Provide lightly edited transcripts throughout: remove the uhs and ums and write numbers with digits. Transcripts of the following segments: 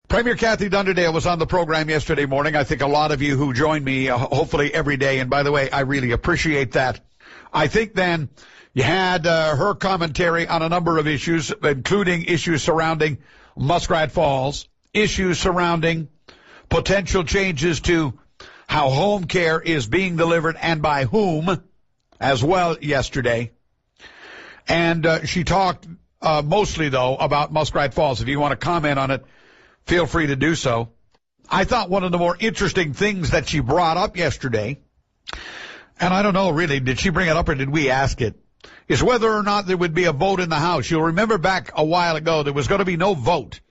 Premier Kathy Dunderdale was on the program yesterday morning. I think a lot of you who join me, hopefully every day, and by the way, I really appreciate that. I think then you had her commentary on a number of issues, including issues surrounding Muskrat Falls, issues surrounding potential changes to how home care is being delivered and by whom as well yesterday. And she talked mostly, though, about Muskrat Falls. If you want to comment on it, feel free to do so. I thought one of the more interesting things that she brought up yesterday, and I don't know really, did she bring it up or did we ask it, is whether or not there would be a vote in the House. You'll remember back a while ago there was going to be no vote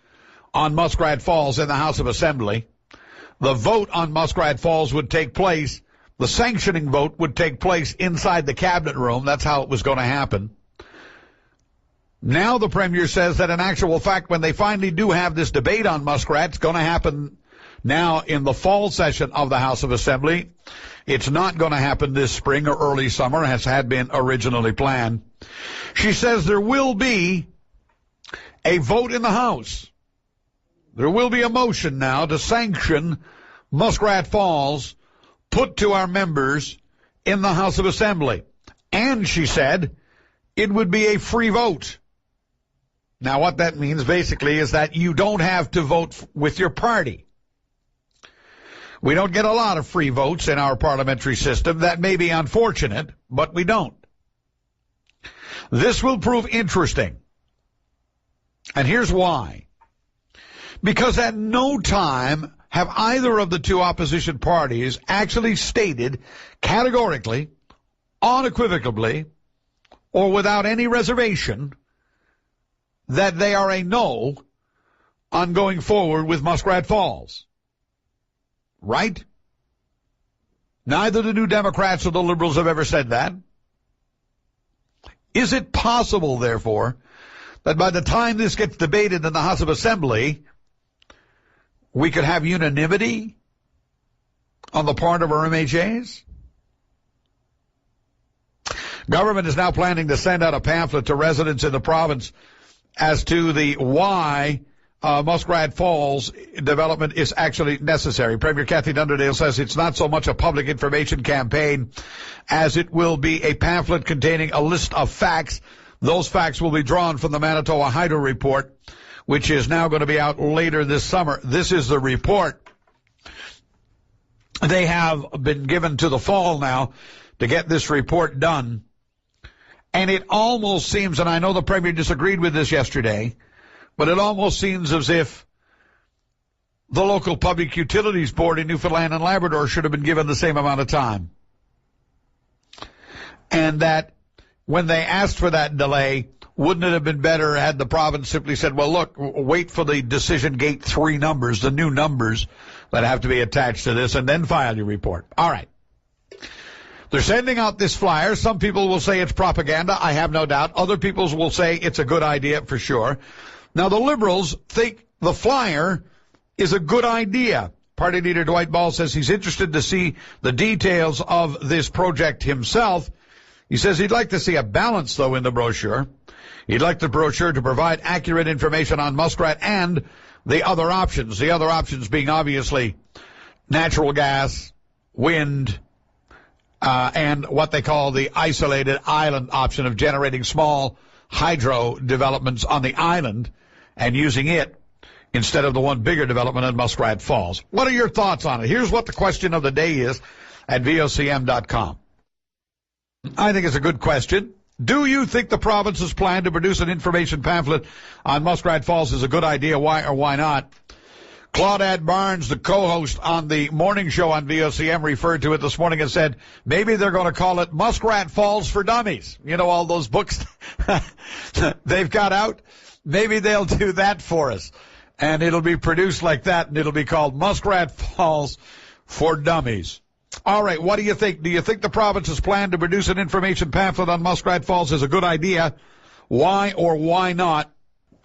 on Muskrat Falls in the House of Assembly. The vote on Muskrat Falls would take place, the sanctioning vote would take place inside the cabinet room. That's how it was going to happen. Now the Premier says that in actual fact, when they finally do have this debate on Muskrat, it's going to happen now in the fall session of the House of Assembly. It's not going to happen this spring or early summer, as had been originally planned. She says there will be a vote in the House. There will be a motion now to sanction Muskrat Falls put to our members in the House of Assembly. And she said it would be a free vote. Now, what that means basically is that you don't have to vote with your party. We don't get a lot of free votes in our parliamentary system. That may be unfortunate, but we don't. This will prove interesting. And here's why. Because at no time have either of the two opposition parties actually stated categorically, unequivocally, or without any reservation that they are a no on going forward with Muskrat Falls. Right? Neither the New Democrats or the Liberals have ever said that. Is it possible, therefore, that by the time this gets debated in the House of Assembly, we could have unanimity on the part of our MHAs? Government is now planning to send out a pamphlet to residents in the province as to the why Muskrat Falls development is actually necessary. Premier Kathy Dunderdale says it's not so much a public information campaign as it will be a pamphlet containing a list of facts. Those facts will be drawn from the Manitoba Hydro Report, which is now going to be out later this summer. This is the report. They have been given to the fall now to get this report done. And it almost seems, and I know the Premier disagreed with this yesterday, but it almost seems as if the local Public Utilities Board in Newfoundland and Labrador should have been given the same amount of time. And that when they asked for that delay, wouldn't it have been better had the province simply said, well, look, wait for the decision gate 3 numbers, the new numbers that have to be attached to this, and then file your report. All right. They're sending out this flyer. Some people will say it's propaganda. I have no doubt. Other people will say it's a good idea for sure. Now, the Liberals think the flyer is a good idea. Party leader Dwight Ball says he's interested to see the details of this project himself. He says he'd like to see a balance, though, in the brochure. He'd like the brochure to provide accurate information on Muskrat and the other options. The other options being obviously natural gas, wind, and what they call the isolated island option of generating small hydro developments on the island and using it instead of the one bigger development at Muskrat Falls. What are your thoughts on it? Here's what the question of the day is at VOCM.com. I think it's a good question. Do you think the province's plan to produce an information pamphlet on Muskrat Falls is a good idea? Why or why not? Claudette Barnes, the co-host on the morning show on VOCM, referred to it this morning and said maybe they're going to call it Muskrat Falls for Dummies. You know, all those books they've got out? Maybe they'll do that for us. And it'll be produced like that, and it'll be called Muskrat Falls for Dummies. All right, what do you think? Do you think the province's plan to produce an information pamphlet on Muskrat Falls is a good idea? Why or why not?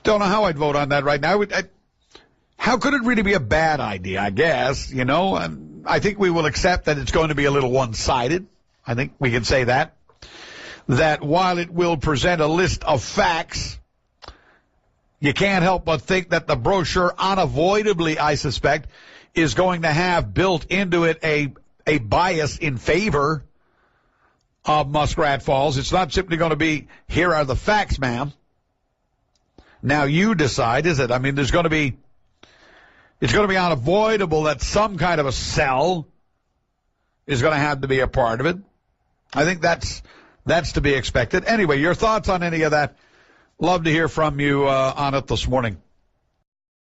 Don't know how I'd vote on that right now. How could it really be a bad idea, I guess, you know? And I think we will accept that it's going to be a little one-sided. I think we can say that. That while it will present a list of facts, you can't help but think that the brochure unavoidably, I suspect, is going to have built into it a bias in favor of Muskrat Falls. It's not simply going to be, here are the facts, ma'am. Now you decide, is it? I mean, it's going to be unavoidable that some kind of a sell is going to have to be a part of it. I think that's to be expected. Anyway, your thoughts on any of that? Love to hear from you on it this morning.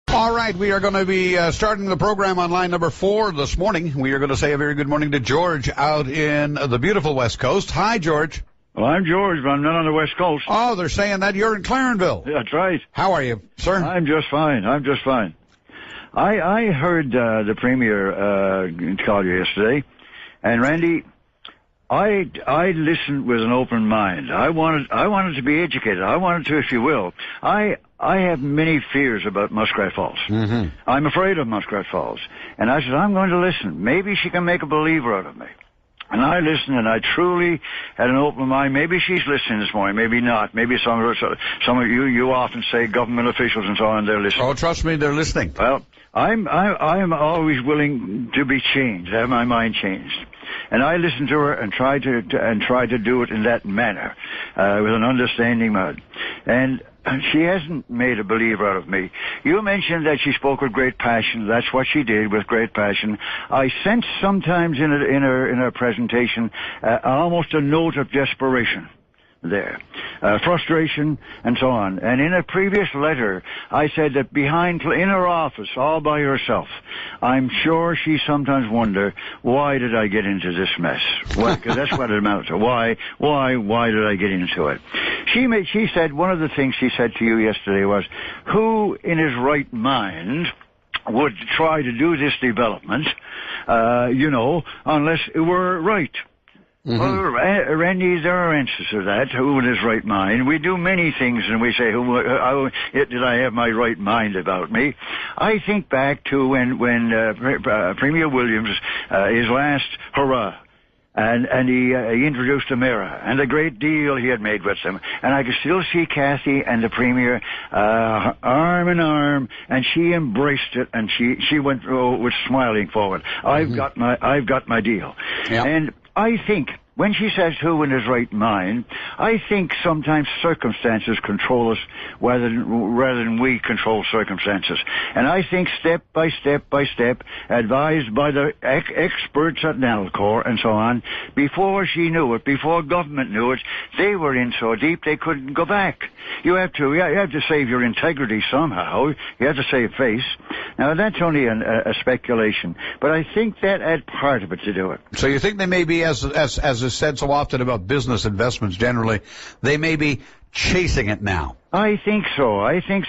All right, we are going to be starting the program on line number 4 this morning. We are going to say a very good morning to George out in the beautiful West Coast. Hi, George. Well, I'm George, but I'm not on the West Coast. Oh, they're saying that you're in Clarenville. Yeah, that's right. How are you, sir? I'm just fine. I heard the Premier call you yesterday, and Randy, I listened with an open mind. I wanted to be educated. I wanted to, if you will. I have many fears about Muskrat Falls. Mm-hmm. I'm afraid of Muskrat Falls. And I said, I'm going to listen. Maybe she can make a believer out of me. And I listened, and I truly had an open mind. Maybe she's listening this morning, maybe not. Maybe some of you often say government officials and so on, they're listening. Oh, trust me, they're listening. Well, I'm always willing to be changed, have my mind changed. And I listened to her and tried to do it in that manner, with an understanding mind. And she hasn't made a believer out of me. You mentioned that she spoke with great passion. That's what she did, with great passion. I sensed sometimes in her presentation almost a note of desperation there, frustration and so on. And in a previous letter, I said that in her office, all by herself, I'm sure she sometimes wondered, why did I get into this mess? Because that's what it amounts to. Why did I get into it? She said, one of the things she said to you yesterday was, who in his right mind would try to do this development, unless it were right? Mm-hmm. Well, Randy, there are answers to that. Who in his right mind? We do many things, and we say, how did I have my right mind about me? I think back to when Premier Williams, his last hurrah, and he introduced the mayor, and the great deal he had made with them. And I could still see Kathy and the Premier arm in arm, and she embraced it, and she went with smiling forward. Mm-hmm. I've got my deal. Yep. And I think when she says who in his right mind, I think sometimes circumstances control us rather than we control circumstances. And I think step by step, advised by the experts at Nalcor and so on, before she knew it, before government knew it, they were in so deep they couldn't go back. You have to save your integrity somehow. You have to save face. Now, that's only a speculation, but I think that had part of it to do it. So you think they may be, as is said so often about business investments generally, they may be chasing it now? I think so. I think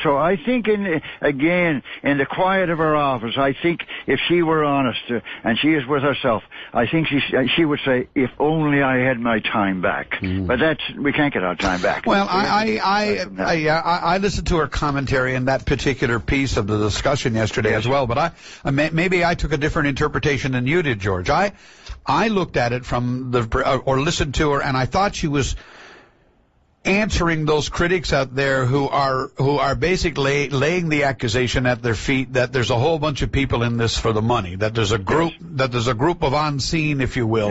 in the quiet of her office, I think if she were honest, and she is with herself, I think she would say, if only I had my time back. Mm. But we can't get our time back. Well, I listened to her commentary in that particular piece of the discussion yesterday as well, but maybe I took a different interpretation than you did, George. I looked at it or listened to her, and I thought she was answering those critics out there who are basically laying the accusation at their feet that there's a whole bunch of people in this for the money, that there's a group of unseen, if you will,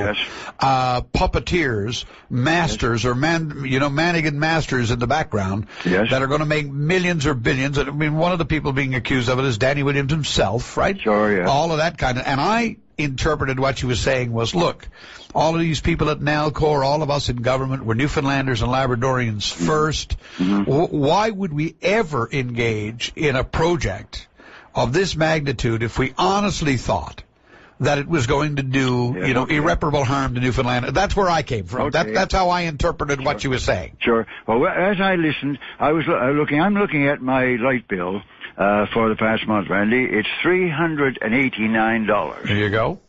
puppeteers, masters, or Mannigan masters in the background that are going to make millions or billions. I mean, one of the people being accused of it is Danny Williams himself, right? Sure, yeah. All of that kind of, and I interpreted what she was saying was, look, all of these people at Nalcor, all of us in government, we're Newfoundlanders and Labradorians first. Mm-hmm. Why would we ever engage in a project of this magnitude if we honestly thought that it was going to do, irreparable harm to Newfoundland? That's where I came from. Okay. That's how I interpreted what she was saying. Sure. Well, as I listened, I was I'm looking at my light bill for the past month, Randy. It's $389. There you go.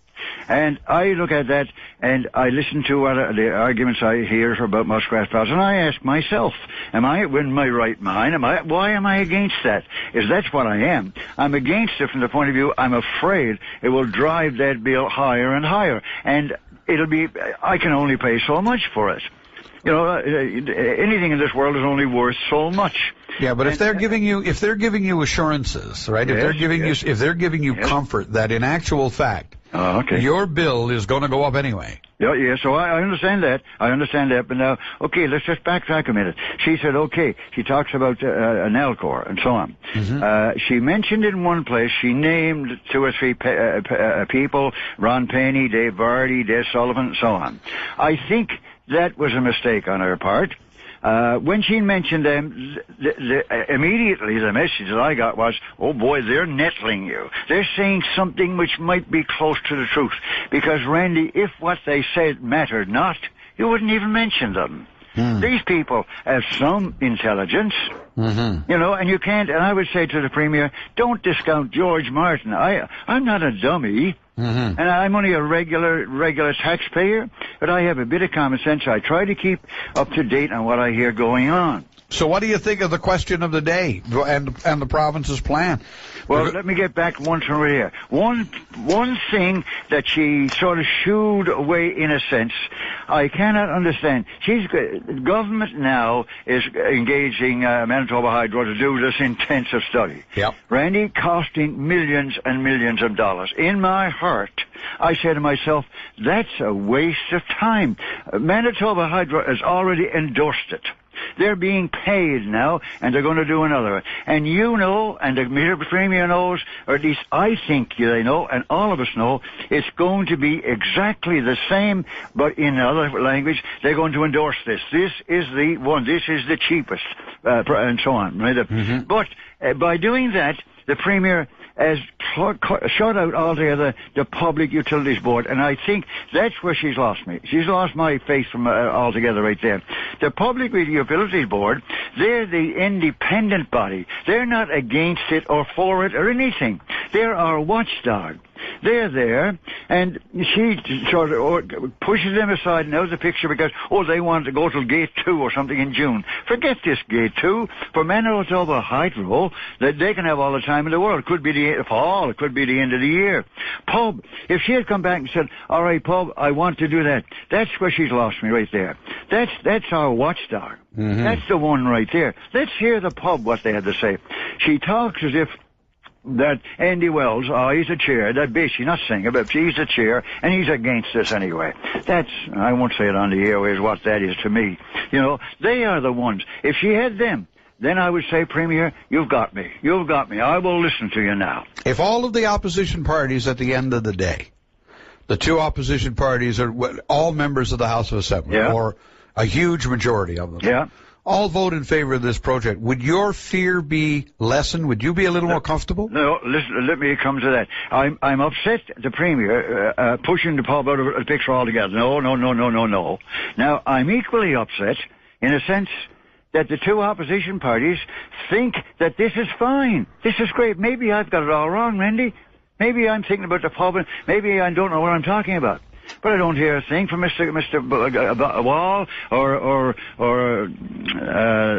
And I look at that, and I listen to the arguments I hear about Muskrat Falls, and I ask myself, am I in my right mind? Why am I against that? That's what I am. I'm against it from the point of view I'm afraid it will drive that bill higher and higher, and I can only pay so much for it. Anything in this world is only worth so much. Yeah, but if they're giving you assurances, right? Yes, If they're giving you comfort that in actual fact, your bill is going to go up anyway. Yeah, so I understand that. But now, okay, let's just backtrack a minute. She said, okay, she talks about an Alcor and so on. Mm-hmm. She mentioned in one place, she named 2 or 3 people, Ron Penny, Dave Vardy, Des Sullivan, and so on. I think that was a mistake on her part. When she mentioned them, immediately the message that I got was, oh boy, they're nettling you. They're saying something which might be close to the truth. Because, Randy, if what they said mattered not, you wouldn't even mention them. These people have some intelligence, you know, and you can't, and I would say to the Premier, don't discount George Martin. I'm not a dummy. And I'm only a regular taxpayer, but I have a bit of common sense. I try to keep up to date on what I hear going on. So what do you think of the question of the day and the province's plan? Well, let me get back once over here. One thing that she sort of shooed away in a sense, I cannot understand. Government now is engaging Manitoba Hydro to do this intensive study. Yep. Randy, costing millions and millions of dollars. In my heart, I say to myself, that's a waste of time. Manitoba Hydro has already endorsed it. They're being paid now, and they're going to do another one. And you know, and the Premier knows, or at least I think they know, and all of us know, it's going to be exactly the same, but in another language. They're going to endorse this. This is the one. This is the cheapest, and so on. Right? But by doing that, the Premier has shut out altogether the Public Utilities Board, and I think that's where she's lost me. She's lost my faith from altogether right there. The Public Utilities Board, they're the independent body. They're not against it or for it or anything. They're our watchdog. They're there, and she sort of pushes them aside. Now the picture because, they want to go to Gate 2 or something in June. Forget this Gate 2. For Manitoba Hydro, that they can have all the time in the world. It could be the fall. It could be the end of the year. Pub, if she had come back and said, all right, Pub, I want to do that. That's where she's lost me right there. That's our watchdog. That's the one right there. Let's hear the Pub, what they had to say. She talks as if that Andy Wells, he's a chair, that basically not saying it, but he's a chair, and he's against this anyway. I won't say it on the airways what that is to me. You know, they are the ones. If she had them, then I would say, Premier, you've got me. You've got me. I will listen to you now. If all of the opposition parties at the end of the day, the 2 opposition parties are all members of the House of Assembly, or a huge majority of them, all vote in favor of this project, would your fear be lessened? Would you be a little more comfortable? No, listen, let me come to that. I'm upset the Premier pushing the Pub out of the picture altogether. No. Now, I'm equally upset in a sense that the 2 opposition parties think that this is fine. This is great. Maybe I've got it all wrong, Randy. Maybe I'm thinking about the Pub, and maybe I don't know what I'm talking about. But I don't hear a thing from Mr. Wall or the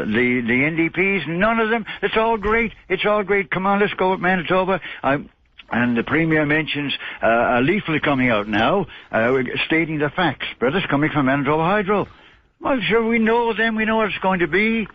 NDPs. None of them. It's all great. It's all great. Come on, let's go with Manitoba. And the Premier mentions a leaflet coming out now stating the facts. But it's coming from Manitoba Hydro. Well, sure, we know them. We know what it's going to be.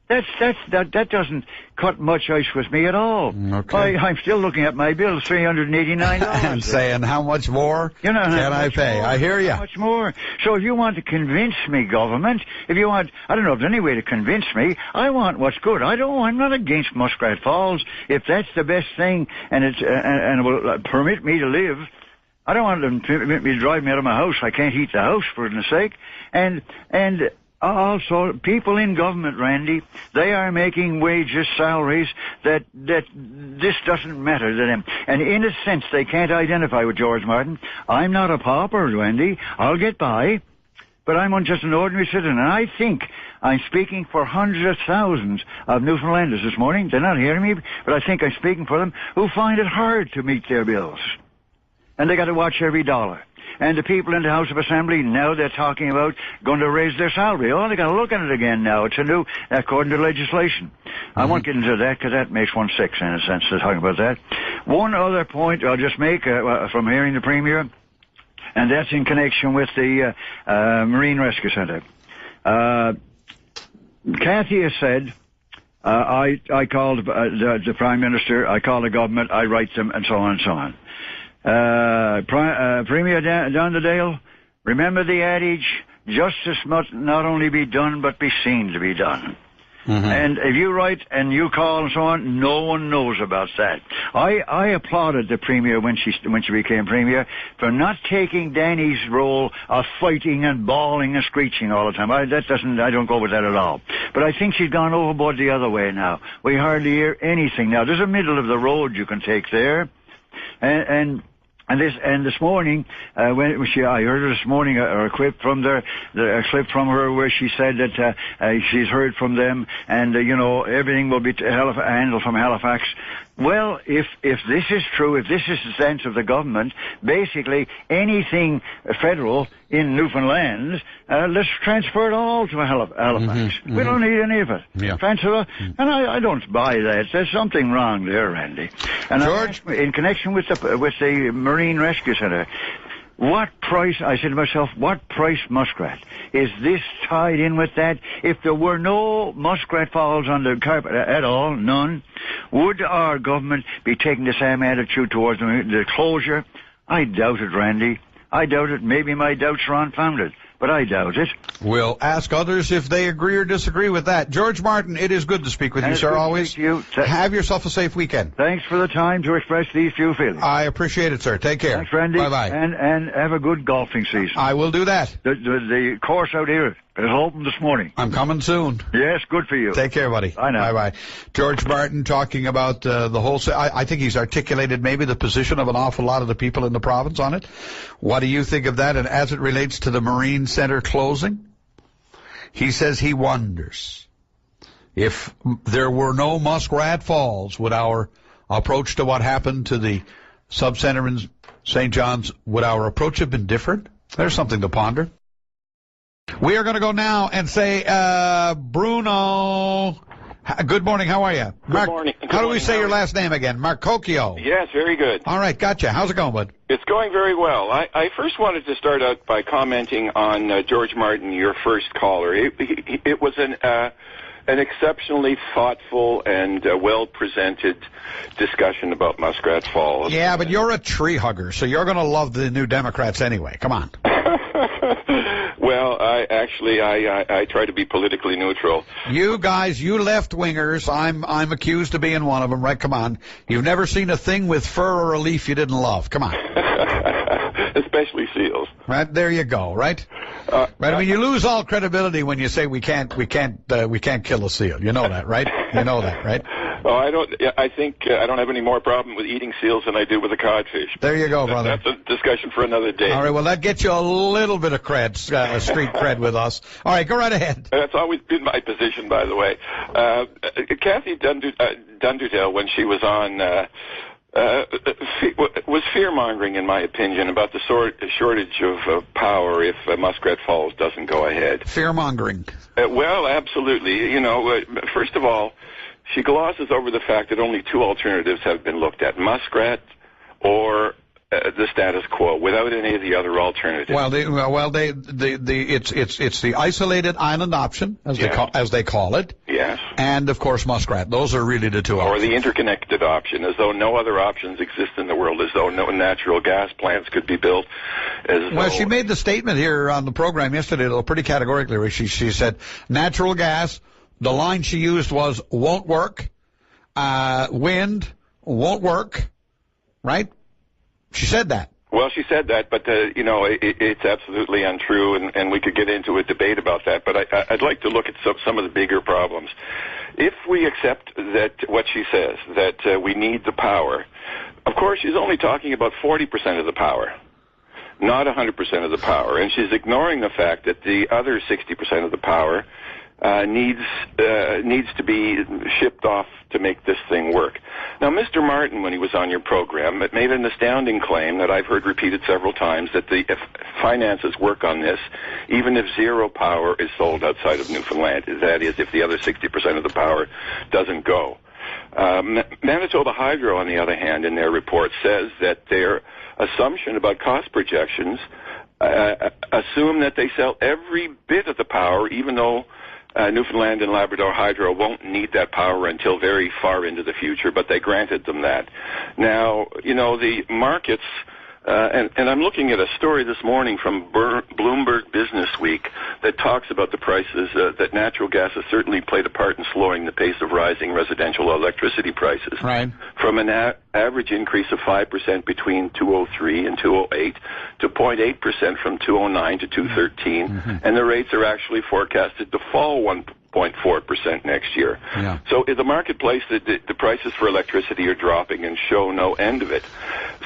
That doesn't cut much ice with me at all. Okay. I'm still looking at my bill, $389. And saying, how much more can I pay? I hear you. How much more? So if you want to convince me, government, if you want, I don't know if there's any way to convince me, I want what's good. I'm not against Muskrat Falls. If that's the best thing and it will permit me to live, I don't want them to permit me to drive me out of my house. I can't heat the house, for goodness sake. And also, people in government, Randy, they are making wages, salaries, that this doesn't matter to them. And in a sense, they can't identify with George Martin. I'm not a pauper, Randy. I'll get by. But I'm just an ordinary citizen. And I think I'm speaking for hundreds of thousands of Newfoundlanders this morning. They're not hearing me, but I think I'm speaking for them, who find it hard to meet their bills. And they got to watch every dollar. And the people in the House of Assembly, now they're talking about going to raise their salary. They got to look at it again now. It's a new, according to legislation. I won't get into that because that makes one sick, in a sense, to talk about that. One other point I'll just make from hearing the Premier, and that's in connection with the Marine Rescue Centre. Cathy has said, I called the Prime Minister, I call the government, I write them, and so on and so on. Premier Dunderdale, remember the adage, justice must not only be done, but be seen to be done. Mm-hmm. And if you write and you call and so on, no one knows about that. I applauded the Premier when she became Premier for not taking Danny's role of fighting and bawling and screeching all the time. I don't go with that at all. But I think she's gone overboard the other way now. We hardly hear anything now. There's a middle of the road you can take there, and this morning, I heard her this morning a clip from a clip from her where she said that she's heard from them, and everything will be handled from Halifax. Well, if this is true, if this is the sense of the government, basically anything federal in Newfoundland, let's transfer it all to Halifax. Mm-hmm, we don't need any of it. Yeah. Transfer, and I don't buy that. There's something wrong there, Randy. And George, in connection with the Marine Rescue Center, what price, I said to myself, what price muskrat? Is this tied in with that? If there were no muskrat falls on the carpet at all, none, would our government be taking the same attitude towards the closure? I doubt it, Randy. I doubt it. Maybe my doubts are unfounded, but I doubt it. We'll ask others if they agree or disagree with that. George Martin, it is good to speak with you, sir, always. Have yourself a safe weekend. Thanks for the time to express these few feelings. I appreciate it, sir. Take care. Thanks, Randy. Bye-bye. And have a good golfing season. I will do that. The course out here is open this morning. I'm coming soon. Yes, good for you. Take care, buddy. Bye now. Bye-bye. George Martin talking about the whole... I think he's articulated maybe the position of an awful lot of the people in the province on it. What do you think of that? And as it relates to the Marine Center closing, he says he wonders if there were no Muskrat Falls, would our approach to what happened to the sub-center in St. John's, would our approach have been different? There's something to ponder. We are going to go now and say, Bruno, good morning. How are you? Good morning. How do we say your last name again? Marcocchio. Yes, very good. All right, gotcha. How's it going, bud? It's going very well. I first wanted to start out by commenting on George Martin, your first caller. It was an exceptionally thoughtful and well-presented discussion about Muskrat Falls. Yeah, but you're a tree hugger, so you're going to love the New Democrats anyway. Come on. Well, I try to be politically neutral. You guys, you left-wingers, I'm accused of being one of them, right? Come on. You've never seen a thing with fur or a leaf you didn't love. Come on. Especially seals. Right, there you go, right? Right. I mean, you lose all credibility when you say we can't kill a seal. You know that, right? You know that, right? Oh, I think I don't have any more problem with eating seals than I do with a codfish. There you go, brother. That's a discussion for another day. All right, well, that gets you a little bit of cred, street cred with us. All right, go right ahead. That's always been my position, by the way. Kathy Dunderdale, when she was on, was fear-mongering, in my opinion, about the shortage of power if Muskrat Falls doesn't go ahead. Fear-mongering. Well, absolutely. First of all, she glosses over the fact that only two alternatives have been looked at: Muskrat or the status quo, without any of the other alternatives. It's the isolated island option, as they call it. Yes. And of course Muskrat. Those are really the two options. Or the interconnected option, as though no other options exist in the world, as though no natural gas plants could be built. She made the statement here on the program yesterday, though, pretty categorically, where she said natural gas. The line she used was won't work. Wind won't work. Right? She said that. Well, she said that, but, it's absolutely untrue, and we could get into a debate about that. But I'd like to look at some of the bigger problems. If we accept that what she says, that we need the power, of course, she's only talking about 40% of the power, not 100% of the power. And she's ignoring the fact that the other 60% of the power needs to be shipped off to make this thing work. Now, Mr. Martin, when he was on your program, made an astounding claim that I've heard repeated several times, that the finances work on this, even if zero power is sold outside of Newfoundland. That is, if the other 60% of the power doesn't go. Manitoba Hydro, on the other hand, in their report, says that their assumption about cost projections assume that they sell every bit of the power, even though Newfoundland and Labrador Hydro won't need that power until very far into the future, but they granted them that. Now, the markets, and I'm looking at a story this morning from Bloomberg Business Week that talks about the prices, that natural gas has certainly played a part in slowing the pace of rising residential electricity prices. Right. From an average increase of 5% between 2003 and 2008 to 0.8% from 2009 to 2013, and the rates are actually forecasted to fall 1.4% next year. Yeah. So in the marketplace, the prices for electricity are dropping and show no end of it.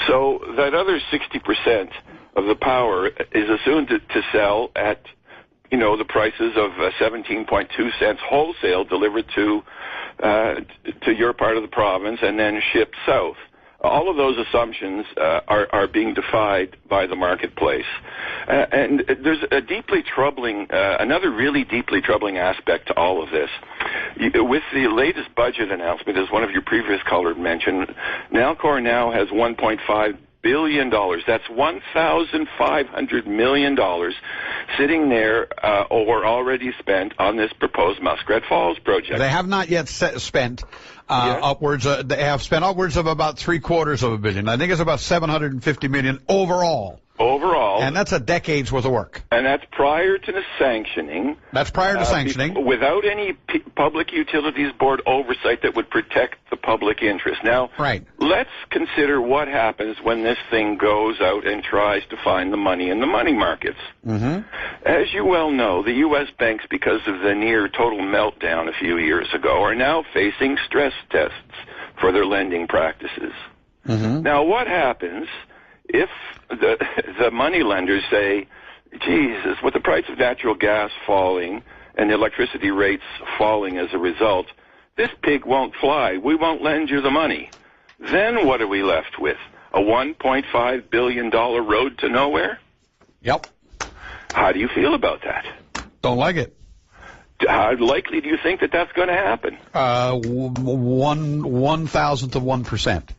So that other 60% of the power is assumed to sell at, the prices of 17.2 cents wholesale delivered to your part of the province and then shipped south. All of those assumptions are being defied by the marketplace. And there's a deeply troubling, another really deeply troubling aspect to all of this. With the latest budget announcement, as one of your previous callers mentioned, Nalcor now has $1.5 billion. That's $1,500 million sitting there or already spent on this proposed Muskrat Falls project. They have not yet spent upwards. They have spent upwards of about $750 million. I think it's about $750 million overall. And that's a decade's worth of work. And that's prior to the sanctioning. That's prior to sanctioning. Without any Public Utilities Board oversight that would protect the public interest. Now, let's consider what happens when this thing goes out and tries to find the money in the money markets. As you well know, the U.S. banks, because of the near total meltdown a few years ago, are now facing stress tests for their lending practices. Now, what happens if the money lenders say, Jesus, with the price of natural gas falling and the electricity rates falling as a result, this pig won't fly. We won't lend you the money. Then what are we left with? A $1.5 billion road to nowhere? Yep. How do you feel about that? Don't like it. How likely do you think that that's going to happen? 1,000th of 1%.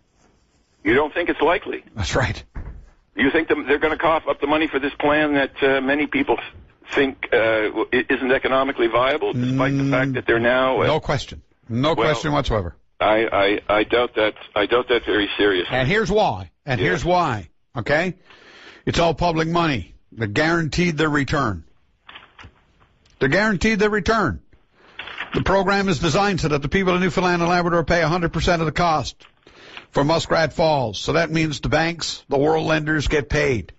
You don't think it's likely? That's right. You think they're going to cough up the money for this plan that many people think isn't economically viable, despite the fact that they're now... No question. No question whatsoever. I doubt that. I doubt that very seriously. And here's why. Here's why. Okay? It's all public money. They're guaranteed their return. They're guaranteed their return. The program is designed so that the people of Newfoundland and Labrador pay 100% of the cost for Muskrat Falls. So that means the banks, the world lenders get paid.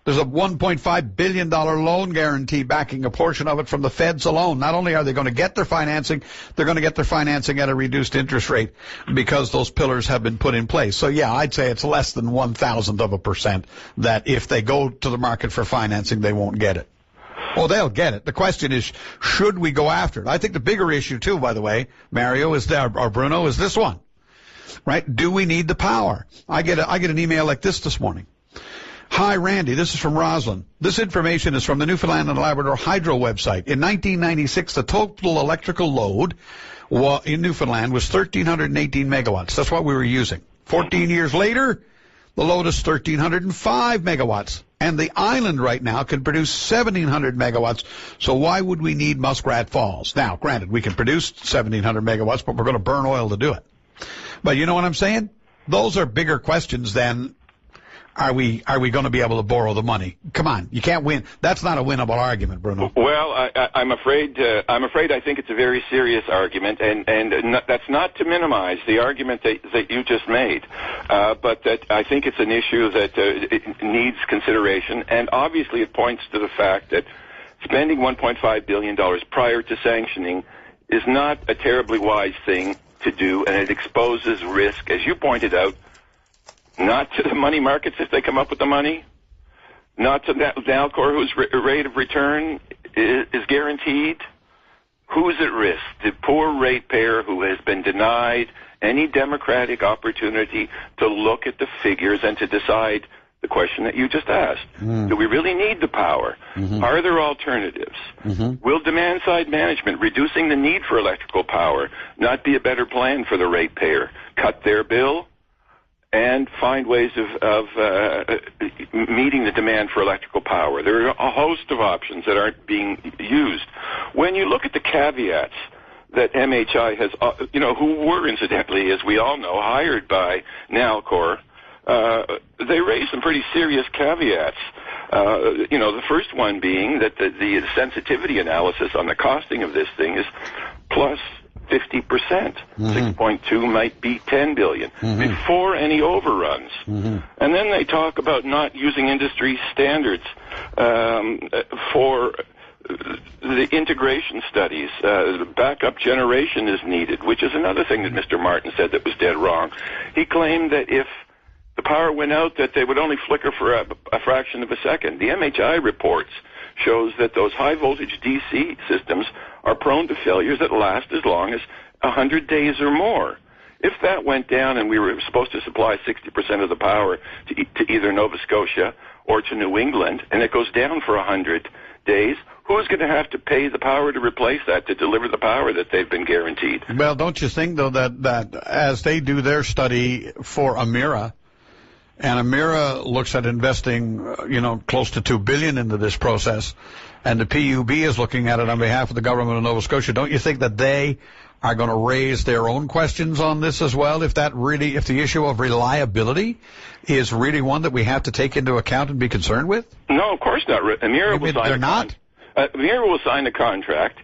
There's a $1.5 billion loan guarantee backing a portion of it from the feds alone. Not only are they going to get their financing, they're going to get their financing at a reduced interest rate because those pillars have been put in place. So, yeah, I'd say it's less than 1,000th of a percent that if they go to the market for financing, they won't get it. Oh, they'll get it. The question is, should we go after it? I think the bigger issue, too, by the way, Mario, or Bruno, is this one. Right? Do we need the power? I get an email like this morning. Hi, Randy. This is from Roslyn. This information is from the Newfoundland and Labrador Hydro website. In 1996, the total electrical load in Newfoundland was 1,318 megawatts. That's what we were using. 14 years later, the load is 1,305 megawatts. And the island right now can produce 1,700 megawatts. So why would we need Muskrat Falls? Now, granted, we can produce 1,700 megawatts, but we're going to burn oil to do it. But you know what I'm saying? Those are bigger questions than are we going to be able to borrow the money? Come on, you can't win. That's not a winnable argument, Bruno. Well, I'm afraid I think it's a very serious argument, and that's not to minimize the argument that you just made, but that I think it's an issue that it needs consideration, and obviously it points to the fact that spending $1.5 billion prior to sanctioning is not a terribly wise thing to do, and it exposes risk, as you pointed out, not to the money markets if they come up with the money, not to Nalcor, whose rate of return is guaranteed. Who's at risk? The poor ratepayer who has been denied any democratic opportunity to look at the figures and to decide the question that you just asked. Do we really need the power? Are there alternatives? Will demand-side management, reducing the need for electrical power, not be a better plan for the ratepayer? Cut their bill and find ways of meeting the demand for electrical power. There are a host of options that aren't being used. When you look at the caveats that MHI has, who were incidentally, as we all know, hired by Nalcor, they raise some pretty serious caveats. The first one being that the sensitivity analysis on the costing of this thing is plus 50%. 6.2 might be 10 billion before any overruns. And then they talk about not using industry standards for the integration studies. Backup generation is needed, which is another thing that Mr. Martin said that was dead wrong. He claimed that if the power went out, that they would only flicker for a fraction of a second. The MHI reports shows that those high-voltage DC systems are prone to failures that last as long as 100 days or more. If that went down and we were supposed to supply 60% of the power to either Nova Scotia or to New England, and it goes down for 100 days, who's going to have to pay the power to replace that, to deliver the power that they've been guaranteed? Well, don't you think, though, that as they do their study for Emera, and Emera looks at investing, close to $2 billion into this process, and the PUB is looking at it on behalf of the government of Nova Scotia, don't you think that they are going to raise their own questions on this as well, if the issue of reliability is really one that we have to take into account and be concerned with? No, of course not. Emera will sign they're not? Emera will sign a contract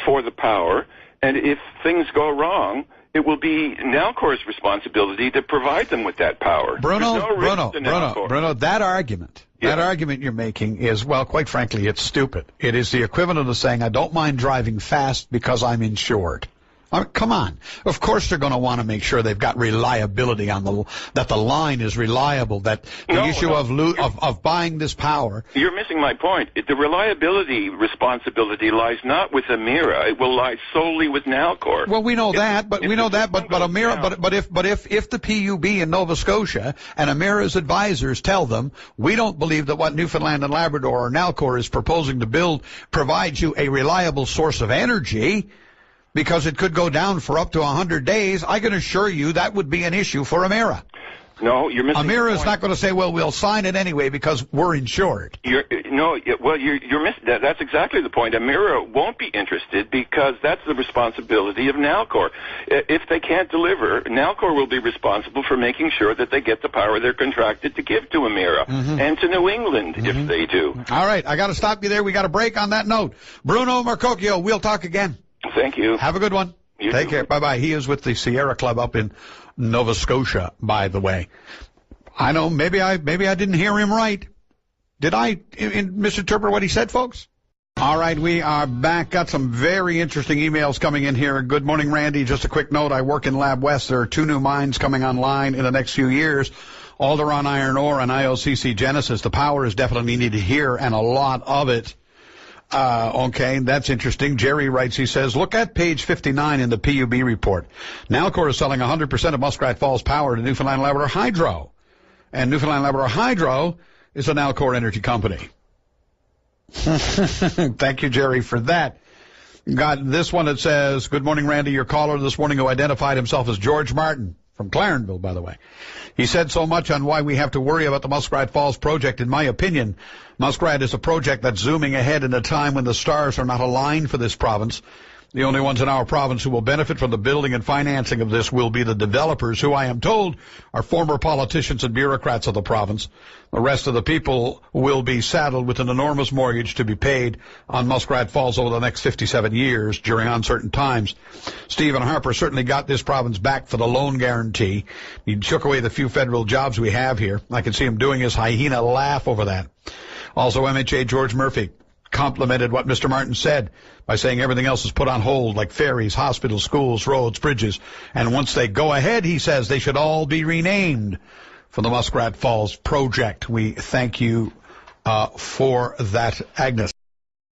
for the power, and if things go wrong, it will be Nalcor's responsibility to provide them with that power. Bruno, that argument you're making is, well, quite frankly, it's stupid. It is the equivalent of saying, I don't mind driving fast because I'm insured. Come on. Of course they're going to want to make sure they've got reliability that the line is reliable, that the issue of buying this power. You're missing my point. The reliability responsibility lies not with Emera. It will lie solely with Nalcor. Well, we know that, but Emera, but if the PUB in Nova Scotia and Emera's advisors tell them, we don't believe that what Newfoundland and Labrador or Nalcor is proposing to provides you a reliable source of energy, because it could go down for up to 100 days, I can assure you that would be an issue for Emera. No, you're missing. Emera is not going to say, well, we'll sign it anyway because we're insured. You're missing. That's exactly the point. Emera won't be interested because that's the responsibility of Nalcor. If they can't deliver, Nalcor will be responsible for making sure that they get the power they're contracted to give to Emera and to New England if they do. All right, I got to stop you there. We got a break on that note. Bruno Marcocchio, we'll talk again. Thank you. Have a good one. Take care. Bye-bye. He is with the Sierra Club up in Nova Scotia, by the way. I know, maybe I didn't hear him right. Did I misinterpret what he said, folks? All right, we are back. Got some very interesting emails coming in here. Good morning, Randy. Just a quick note. I work in Lab West. There are 2 new mines coming online in the next few years. Alderon Iron Ore and IOCC Genesis. The power is definitely needed here, and a lot of it. Okay, that's interesting. Jerry writes, he says, look at page 59 in the PUB report. Nalcor is selling 100% of Muskrat Falls power to Newfoundland Labrador Hydro. And Newfoundland Labrador Hydro is a Nalcor energy company. Thank you, Jerry, for that. Got this one that says, good morning, Randy. Your caller this morning who identified himself as George Martin, from Clarenville, by the way. He said so much on why we have to worry about the Muskrat Falls project. In my opinion, Muskrat is a project that's zooming ahead in a time when the stars are not aligned for this province. The only ones in our province who will benefit from the building and financing of this will be the developers, who I am told are former politicians and bureaucrats of the province. The rest of the people will be saddled with an enormous mortgage to be paid on Muskrat Falls over the next 57 years during uncertain times. Stephen Harper certainly got this province back for the loan guarantee. He took away the few federal jobs we have here. I can see him doing his hyena laugh over that. Also, MHA George Murphy complimented what Mr. Martin said by saying everything else is put on hold, like ferries, hospitals, schools, roads, bridges. And once they go ahead, he says, they should all be renamed for the Muskrat Falls project. We thank you for that, Agnes.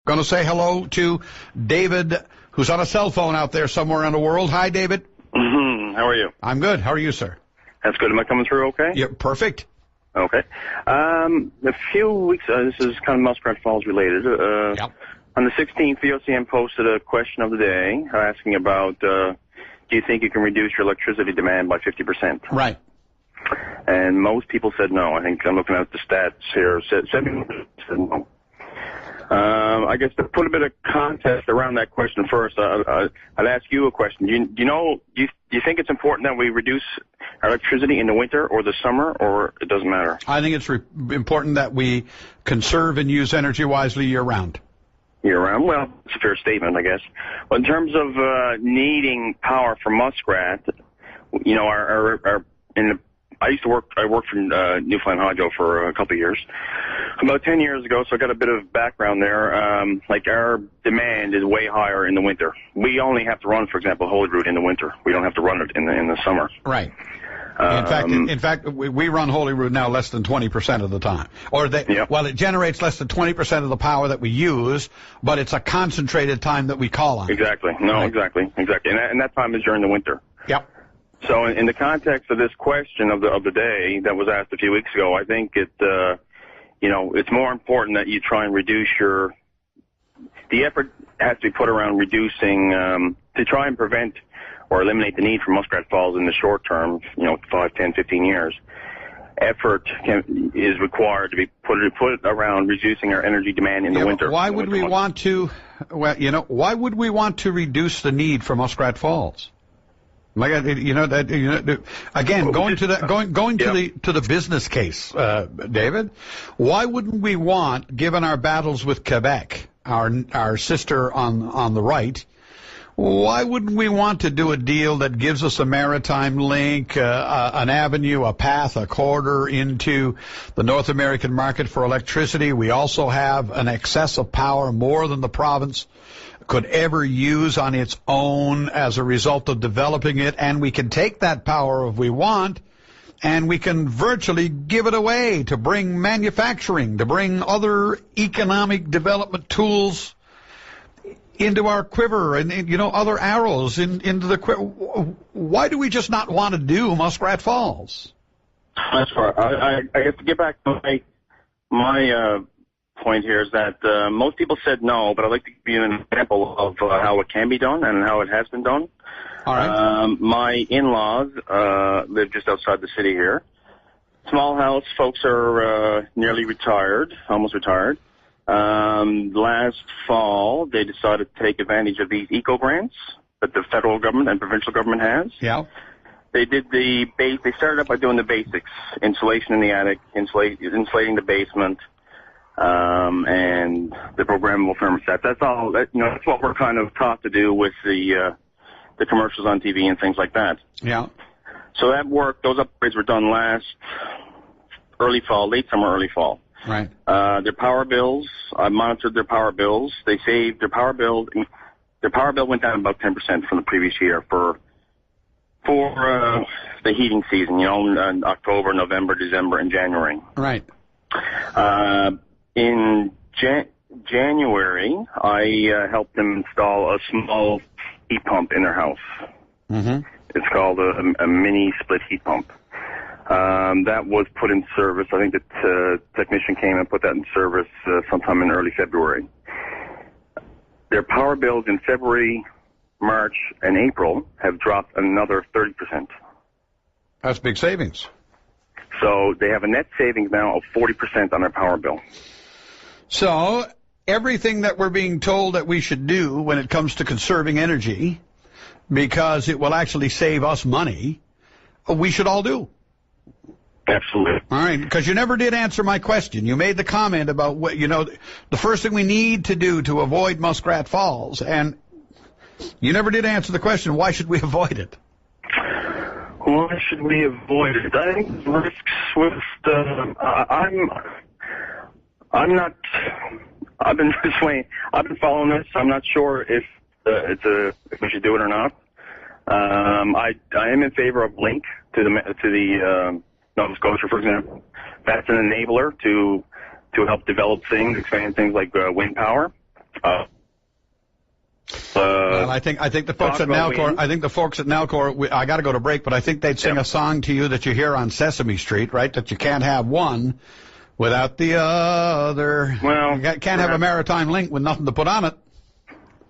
Going to say hello to David, who's on a cell phone out there somewhere in the world. Hi, David. How are you? I'm good. How are you, sir? That's good. Am I coming through okay? Yeah, perfect. Okay. A few weeks, this is kind of Muskrat Falls related. Yep. On the 16th, VOCM posted a question of the day asking about, do you think you can reduce your electricity demand by 50%? Right. and most people said no. I think I'm looking at the stats here. 70% said no. I guess to put a bit of context around that question first, I'd ask you a question. Do you think it's important that we reduce our electricity in the winter or the summer, or it doesn't matter? I think it's important that we conserve and use energy wisely year-round. Year-round? Well, it's a fair statement, I guess. Well, in terms of needing power for Muskrat, you know, I worked for Newfoundland Hydro for a couple of years. About 10 years ago, so I got a bit of background there. Like, our demand is way higher in the winter. We only have to run, for example, Holyrood in the winter. We don't have to run it in the summer. Right. In fact, we run Holyrood now less than 20% of the time. Well, it generates less than 20% of the power that we use, but it's a concentrated time that we call on. Exactly. No, right. Exactly. And that time is during the winter. Yep. So in the context of this question of the day that was asked a few weeks ago, I think it's more important that you try and reduce the effort has to be put around reducing, to try and prevent or eliminate the need for Muskrat Falls in the short term, 5, 10, 15 years. Effort is required to be put around reducing our energy demand in the winter. Why would we want to, why would we want to reduce the need for Muskrat Falls? Again, going to the business case, David, why wouldn't we want, given our battles with Quebec, our sister on the right, why wouldn't we want to do a deal that gives us a maritime link, an avenue, a path, a corridor into the North American market for electricity? We also have an excess of power, more than the province could ever use on its own as a result of developing it, and we can take that power if we want, and we can virtually give it away to bring manufacturing, to bring other economic development tools into our quiver and other arrows into the quiver. Why do we just not want to do Muskrat Falls? That's right. I have to get back to my point here is that most people said no, but I'd like to give you an example of how it can be done and how it has been done. All right. My in-laws live just outside the city here. Small house, folks are nearly retired, almost retired. Last fall, they decided to take advantage of these eco grants that the federal government and provincial government has. Yeah. They did they started up by doing the basics: insulation in the attic, insulating the basement, and the programmable thermostat. That's all. That's what we're kind of taught to do with the commercials on TV and things like that. Yeah. So that worked. Those upgrades were done last late summer, early fall. Right. Their power bills, I monitored their power bills. They saved their power bill went down about 10% from the previous year for the heating season, in October, November, December, and January. Right. In January, I helped them install a small heat pump in their house. Mm-hmm. It's called a mini split heat pump. That was put in service. I think the technician came and put that in service sometime in early February. Their power bills in February, March, and April have dropped another 30%. That's big savings. So they have a net savings now of 40% on their power bill. So everything that we're being told that we should do when it comes to conserving energy, because it will actually save us money, we should all do. Absolutely. All right, because you never did answer my question. You made the comment about what the first thing we need to do to avoid Muskrat Falls, and you never did answer the question. Why should we avoid it? Why should we avoid it? I think risks with I'm not. I've been following this. I'm not sure if if we should do it or not. I am in favor of link to the Nova Scotia, for example. That's an enabler to help develop things, expand things like wind power. Well, I think the folks at Nalcor, I got to go to break, but I think they'd sing a song to you that you hear on Sesame Street, right? That you can't have one without the other. Well, you can't have a maritime link with nothing to put on it.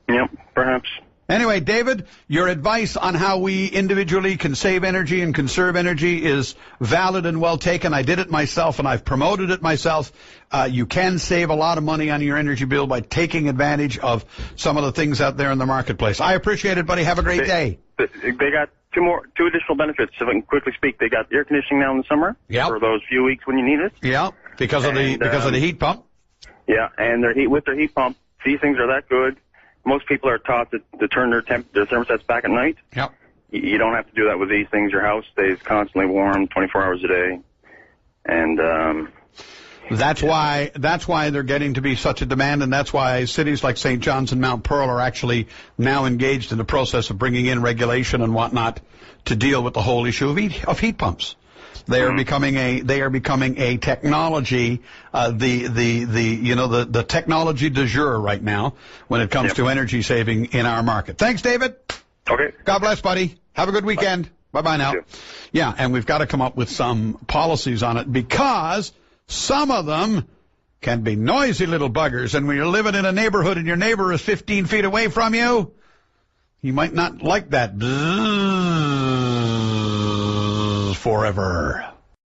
Yep, perhaps. Anyway, David, your advice on how we individually can save energy and conserve energy is valid and well taken. I did it myself, and I've promoted it myself. You can save a lot of money on your energy bill by taking advantage of some of the things out there in the marketplace. I appreciate it, buddy. Have a great day. They got two additional benefits. If I can quickly speak, they got air conditioning now in the summer for those few weeks when you need it. Yeah, because of the heat pump. Yeah, and with their heat pump, these things are that good. Most people are taught to turn their thermostats back at night. Yep. You don't have to do that with these things. Your house stays constantly warm 24 hours a day. And that's why they're getting to be such a demand, and that's why cities like St. John's and Mount Pearl are actually now engaged in the process of bringing in regulation and whatnot to deal with the whole issue of heat pumps. They are becoming a technology, the technology du jour right now when it comes to energy saving in our market. Thanks, David. Okay. God bless, buddy. Have a good weekend. Bye now. Yeah, and we've got to come up with some policies on it because some of them can be noisy little buggers, and when you're living in a neighborhood and your neighbor is 15 feet away from you, you might not like that forever.